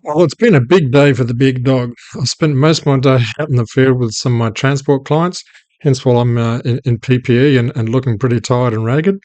Well, it's been a big day for the big dog. I spent most of my day out in the field with some of my transport clients, hence why I'm in PPE and looking pretty tired and ragged.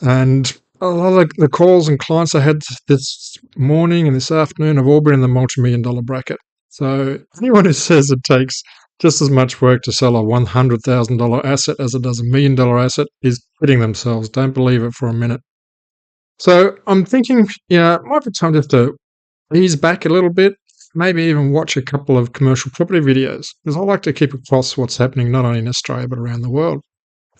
And a lot of the calls and clients I had this morning and this afternoon have all been in the multi-million dollar bracket. So anyone who says it takes just as much work to sell a $100,000 asset as it does $1 million asset is kidding themselves. Don't believe it for a minute. So I'm thinking, it might be time just to ease back a little bit, maybe even watch a couple of commercial property videos, because I like to keep across what's happening not only in Australia but around the world.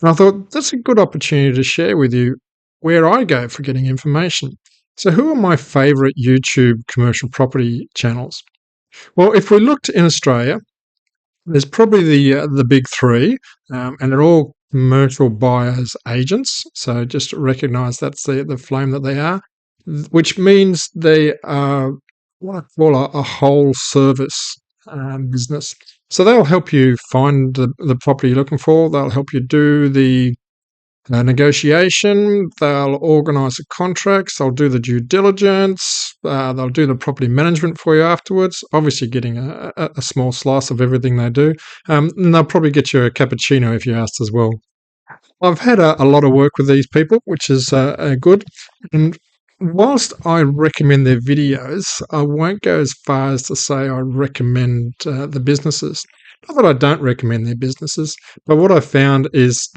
And I thought that's a good opportunity to share with you where I go for getting information. So, who are my favourite YouTube commercial property channels? Well, if we looked in Australia, there's probably the big three, and they're all commercial buyers agents. So just recognise that's the flame that they are, which means they are what I call a whole service business. So they'll help you find the property you're looking for. They'll help you do the negotiation. They'll organise the contracts. They'll do the due diligence. They'll do the property management for you afterwards. Obviously, getting a small slice of everything they do. And they'll probably get you a cappuccino if you asked as well. I've had a lot of work with these people, which is good. And whilst I recommend their videos, I won't go as far as to say I recommend the businesses. Not that I don't recommend their businesses, but what I found is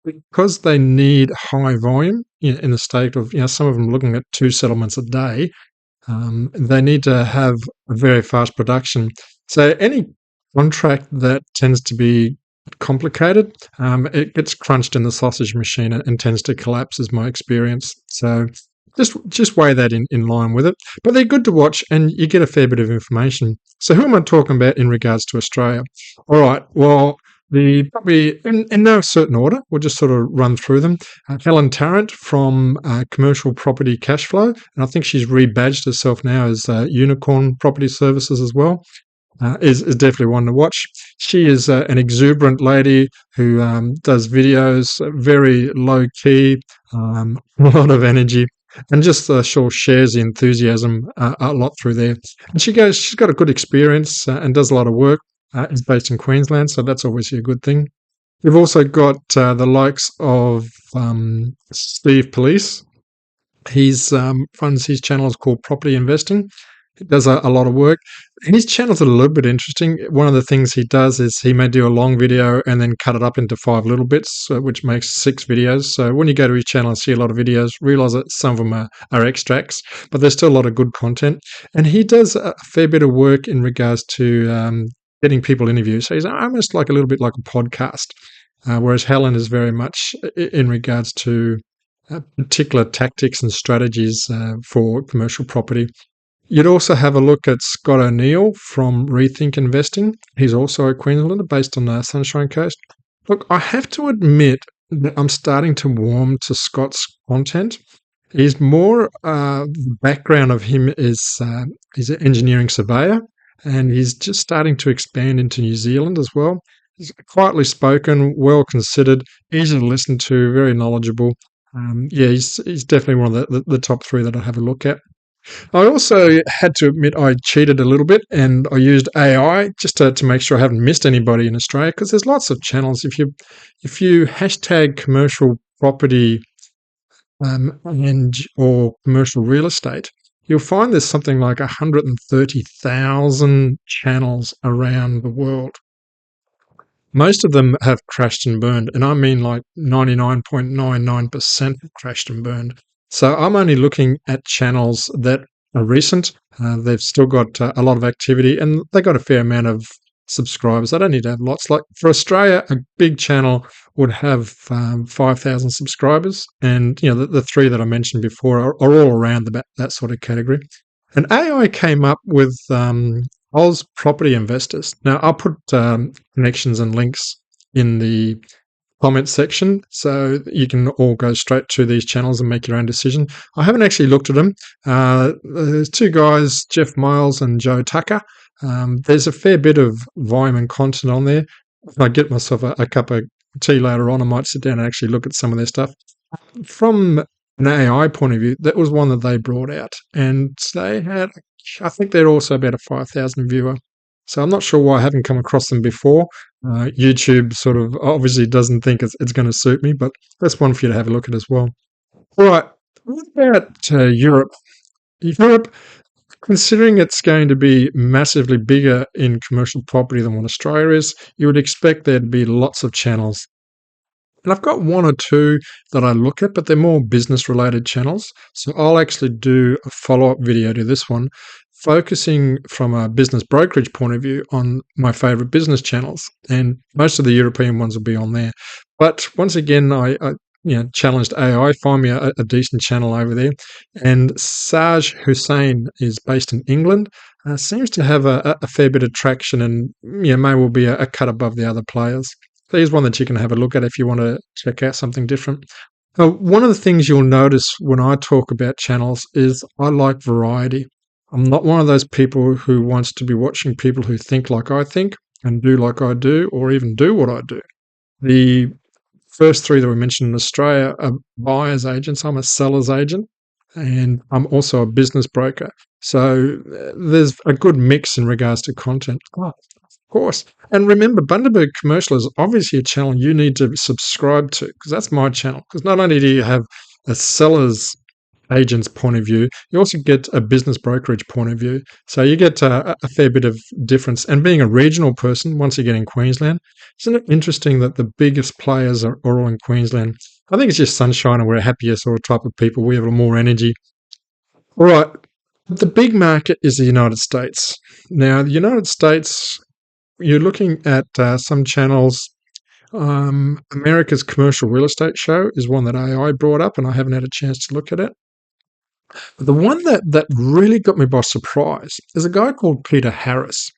because they need high volume in the state of, some of them looking at 2 settlements a day, they need to have a very fast production. So any contract that tends to be complicated, it gets crunched in the sausage machine and tends to collapse, is my experience. So just weigh that in line with it. But they're good to watch, and you get a fair bit of information. So who am I talking about in regards to Australia? All right, well, the probably in no certain order, we'll just sort of run through them. Helen Tarrant from Commercial Property Cashflow, and I think she's rebadged herself now as Unicorn Property Services as well. Is definitely one to watch. She is an exuberant lady who does videos, very low key, a lot of energy, and just sure shares the enthusiasm a lot through there. And she's got a good experience and does a lot of work. Is based in Queensland, so that's obviously a good thing. We've also got the likes of Steve Palise. He's runs his channel is called Property Investing. He does a lot of work. His channel's a little bit interesting. One of the things he does is he may do a long video and then cut it up into 5 little bits, which makes 6 videos. So when you go to his channel and see a lot of videos, realize that some of them are extracts, but there's still a lot of good content. And he does a fair bit of work in regards to getting people interviews. So he's almost like a little bit like a podcast, whereas Helen is very much in regards to particular tactics and strategies for commercial property. You'd also have a look at Scott O'Neill from Rethink Investing. He's also a Queenslander based on the Sunshine Coast. Look, I have to admit that I'm starting to warm to Scott's content. He's more, the background of him is he's an engineering surveyor, and he's just starting to expand into New Zealand as well. He's quietly spoken, well considered, easy to listen to, very knowledgeable. He's definitely one of the top 3 that I have a look at. I also had to admit I cheated a little bit, and I used AI just to make sure I haven't missed anybody in Australia, because there's lots of channels. If you hashtag commercial property and or commercial real estate, you'll find there's something like 130,000 channels around the world. Most of them have crashed and burned, and I mean like 99.99% have crashed and burned. So I'm only looking at channels that are recent. They've still got a lot of activity, and they've got a fair amount of subscribers. They don't need to have lots. Like for Australia, a big channel would have 5,000 subscribers, and the 3 that I mentioned before are all around that sort of category. And AI came up with Aus Property Investors. Now, I'll put connections and links in the comment section so you can all go straight to these channels and make your own decision. I haven't actually looked at them. There's 2 guys, Jeff Miles and Joe Tucker. There's a fair bit of volume and content on there. If I get myself a cup of tea later on, I might sit down and actually look at some of their stuff. From an AI point of view, that was one that they brought out, and they had, I think they're also about a 5,000 viewer. So I'm not sure why I haven't come across them before. YouTube sort of obviously doesn't think it's going to suit me, but that's one for you to have a look at as well. All right, what about Europe? Europe, considering it's going to be massively bigger in commercial property than what Australia is, you would expect there to be lots of channels. And I've got one or two that I look at, but they're more business related channels. So I'll actually do a follow up video to this one, focusing from a business brokerage point of view on my favorite business channels. And most of the European ones will be on there. But once again, I challenged AI, find me a decent channel over there. And Saj Hussain is based in England. Seems to have a fair bit of traction and may well be a cut above the other players. So here's one that you can have a look at if you want to check out something different. One of the things you'll notice when I talk about channels is I like variety. I'm not one of those people who wants to be watching people who think like I think and do like I do, or even do what I do. The first three that we mentioned in Australia are buyer's agents. I'm a seller's agent, and I'm also a business broker. So there's a good mix in regards to content. Course. And remember, Bundaberg Commercial is obviously a channel you need to subscribe to, because that's my channel. Because not only do you have a seller's agent's point of view, you also get a business brokerage point of view. So you get a fair bit of difference. And being a regional person, once again in Queensland, isn't it interesting that the biggest players are all in Queensland? I think it's just sunshine and we're a happier sort of type of people. We have more energy. All right. The big market is the United States. Now, the United States, you're looking at some channels. America's Commercial Real Estate Show is one that AI brought up, and I haven't had a chance to look at it. But the one that really got me by surprise is a guy called Peter Harris.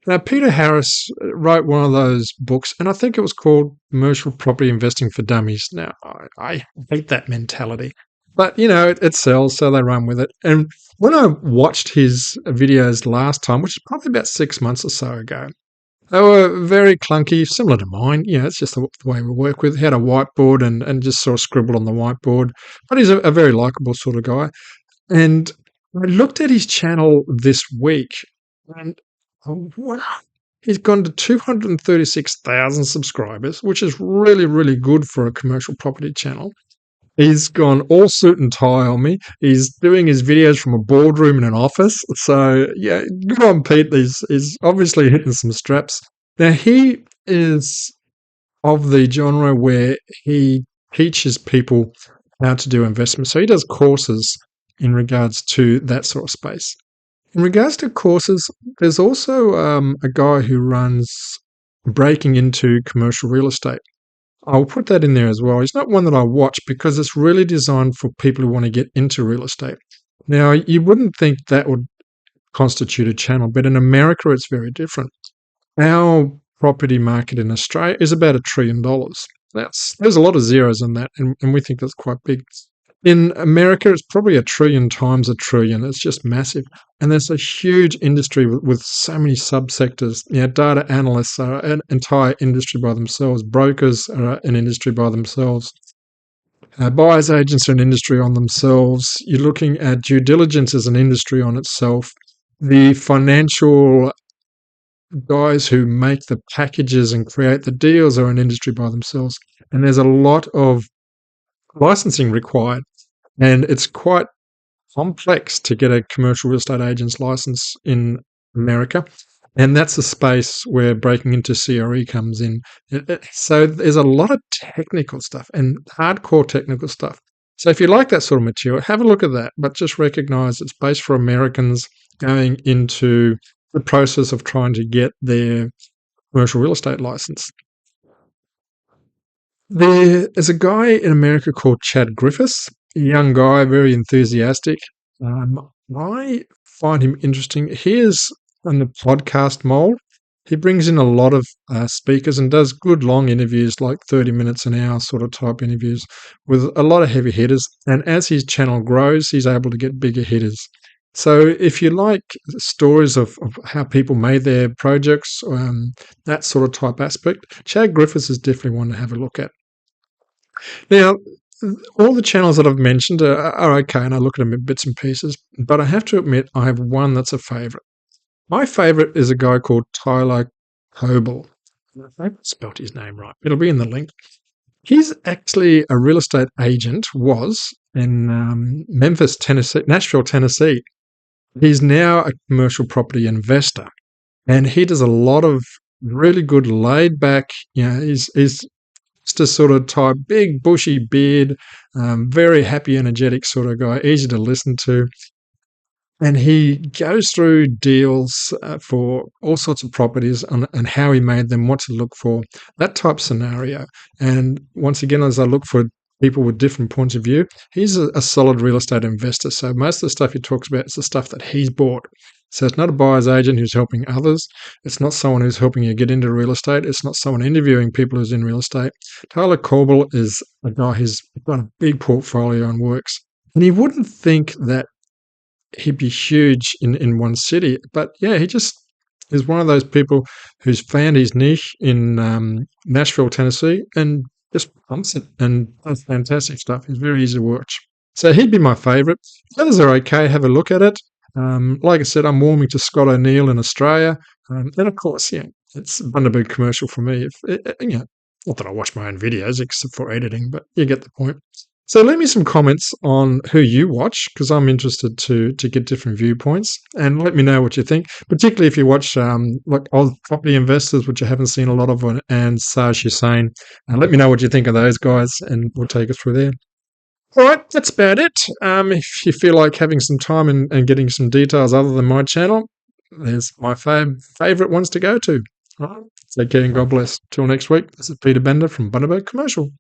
Now, Peter Harris wrote one of those books, and I think it was called Commercial Property Investing for Dummies. Now, I hate that mentality. But, it sells, so they run with it. And when I watched his videos last time, which is probably about 6 months or so ago, they were very clunky, similar to mine. It's just the way we work with. He had a whiteboard and just sort of scribbled on the whiteboard. But he's a very likable sort of guy. And I looked at his channel this week, and wow, he's gone to 236,000 subscribers, which is really, really good for a commercial property channel. He's gone all suit and tie on me. He's doing his videos from a boardroom in an office. So, yeah, good on Pete. He's obviously hitting some straps. Now, he is of the genre where he teaches people how to do investments. So he does courses in regards to that sort of space. In regards to courses, there's also a guy who runs Breaking Into Commercial Real Estate. I'll put that in there as well. It's not one that I watch because it's really designed for people who want to get into real estate. Now, you wouldn't think that would constitute a channel, but in America, it's very different. Our property market in Australia is about $1 trillion. There's a lot of zeros in that, and we think that's quite big. In America, it's probably 1 trillion times 1 trillion. It's just massive. And there's a huge industry with so many subsectors. Data analysts are an entire industry by themselves. Brokers are an industry by themselves. Buyers agents are an industry on themselves. You're looking at due diligence as an industry on itself. The financial guys who make the packages and create the deals are an industry by themselves. And there's a lot of licensing required. And it's quite complex to get a commercial real estate agent's license in America. And that's the space where Breaking Into CRE comes in. So there's a lot of technical stuff and hardcore technical stuff. So if you like that sort of material, have a look at that. But just recognize it's based for Americans going into the process of trying to get their commercial real estate license. There is a guy in America called Chad Griffiths, a young guy, very enthusiastic. I find him interesting. He is in the podcast mold. He brings in a lot of speakers and does good long interviews, like 30 minutes an hour sort of type interviews with a lot of heavy hitters. And as his channel grows, he's able to get bigger hitters. So if you like stories of how people made their projects, that sort of type aspect, Chad Griffiths is definitely one to have a look at. Now, all the channels that I've mentioned are okay, and I look at them in bits and pieces. But I have to admit, I have one that's a favourite. My favourite is a guy called Tyler Cauble. I haven't spelt his name right. It'll be in the link. He's actually a real estate agent, was in Memphis, Tennessee, Nashville, Tennessee. He's now a commercial property investor, and he does a lot of really good laid back. He's just a sort of type, big bushy beard, very happy, energetic sort of guy, easy to listen to. And he goes through deals for all sorts of properties and how he made them, what to look for, that type scenario. And once again, as I look for people with different points of view, he's a solid real estate investor. So most of the stuff he talks about is the stuff that he's bought. So it's not a buyer's agent who's helping others. It's not someone who's helping you get into real estate. It's not someone interviewing people who's in real estate. Tyler Cauble is a guy who's got a big portfolio and works. And you wouldn't think that he'd be huge in one city. But yeah, he just is one of those people who's found his niche in Nashville, Tennessee, and just pumps it and does fantastic stuff. He's very easy to watch. So he'd be my favourite. The others are okay. Have a look at it. Like I said, I'm warming to Scott O'Neill in Australia. And of course, yeah, it's a Bundaberg commercial for me. Not that I watch my own videos except for editing, but you get the point. So leave me some comments on who you watch, because I'm interested to get different viewpoints, and let me know what you think, particularly if you watch like Aus Property Investors, which I haven't seen a lot of, and Saj Hussain. Let me know what you think of those guys, and we'll take it through there. All right, that's about it. If you feel like having some time and getting some details other than my channel, there's my favourite ones to go to. All right, take care and God bless. Till next week, this is Peter Bender from Bundaberg Commercial.